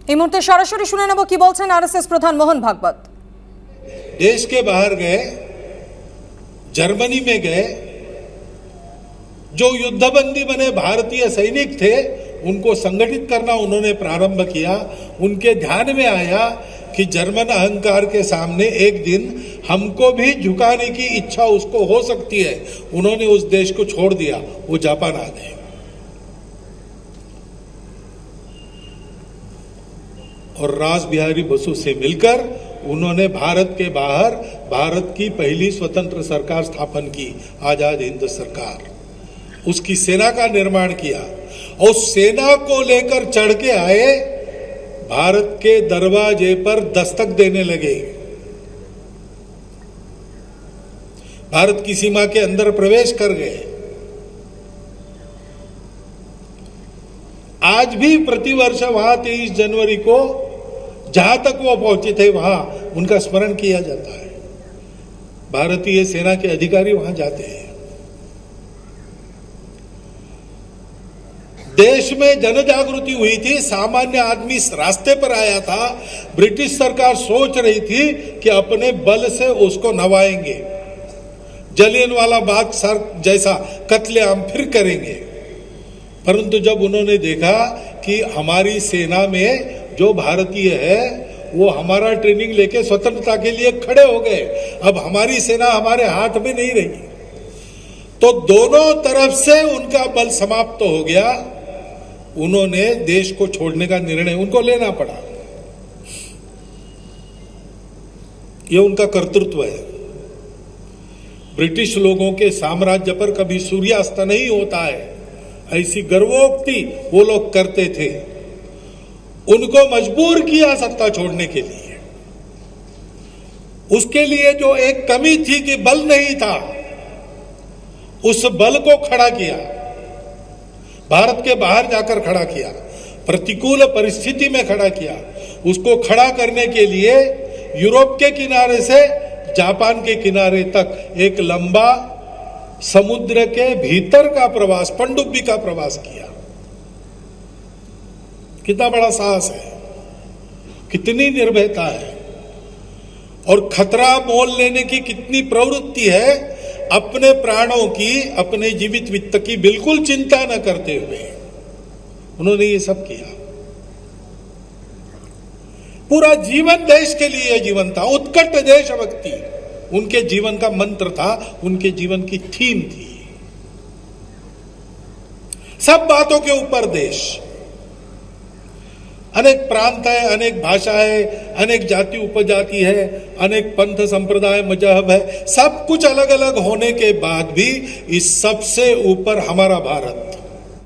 এই মুহূর্তে সরাসরি শুনে নেব কি বলছেন আরএসএস প্রধান মোহন ভাগবত। देश के बाहर गए, जर्मनी में गए, जो युद्धबंदी बने भारतीय सैनिक थे उनको संगठित करना उन्होंने प्रारंभ किया। उनके ध्यान में आया कि जर्मन अहंकार के सामने एक दिन हमको भी झुकाने की इच्छा उसको हो सकती है। उन्होंने उस देश को छोड़ दिया, वो जापान आ गए और रास बिहारी बसु से मिलकर उन्होंने भारत के बाहर भारत की पहली स्वतंत्र सरकार स्थापन की, आजाद हिंद सरकार। उसकी सेना का निर्माण किया और सेना को लेकर चढ़ के आए, भारत के दरवाजे पर दस्तक देने लगे, भारत की सीमा के अंदर प्रवेश कर गए। आज भी प्रतिवर्ष वहां 23 जनवरी को जहां तक वो पहुंचे थे वहां उनका स्मरण किया जाता है। भारतीय सेना के अधिकारी वहां जाते हैं। देश में जन जागृति हुई थी, सामान्य आदमी रास्ते पर आया था। ब्रिटिश सरकार सोच रही थी कि अपने बल से उसको नवाएंगे, जलियांवाला बाग सर जैसा कत्लेआम फिर करेंगे। परंतु जब उन्होंने देखा कि हमारी सेना में जो भारतीय है वो हमारा ट्रेनिंग लेके स्वतंत्रता के लिए खड़े हो गए, अब हमारी सेना हमारे हाथ में नहीं रही, तो दोनों तरफ से उनका बल समाप्त हो गया। उन्होंने देश को छोड़ने का निर्णय उनको लेना पड़ा। ये उनका कर्तृत्व है। ब्रिटिश लोगों के साम्राज्य पर कभी सूर्यास्त नहीं होता है, ऐसी गर्वोक्ति वो लोग करते थे। उनको मजबूर किया सत्ता छोड़ने के लिए। उसके लिए जो एक कमी थी कि बल नहीं था, उस बल को खड़ा किया, भारत के बाहर जाकर खड़ा किया, प्रतिकूल परिस्थिति में खड़ा किया। उसको खड़ा करने के लिए यूरोप के किनारे से जापान के किनारे तक एक लंबा समुद्र के भीतर का प्रवास, पनडुब्बी का प्रवास किया। कितना बड़ा साहस है, कितनी निर्भयता है और खतरा मोल लेने की कितनी प्रवृत्ति है। अपने प्राणों की, अपने जीवित वित्त की बिल्कुल चिंता न करते हुए उन्होंने ये सब किया। पूरा जीवन देश के लिए जीवन था, उत्कट देशभक्ति उनके जीवन का मंत्र था, उनके जीवन की थीम थी। सब बातों के ऊपर देश। अनेक प्रांत है, अनेक भाषा है, अनेक जाति उपजाति है, अनेक पंथ संप्रदाय मजहब है, सब कुछ अलग अलग होने के बाद भी इस सबसे ऊपर हमारा भारत।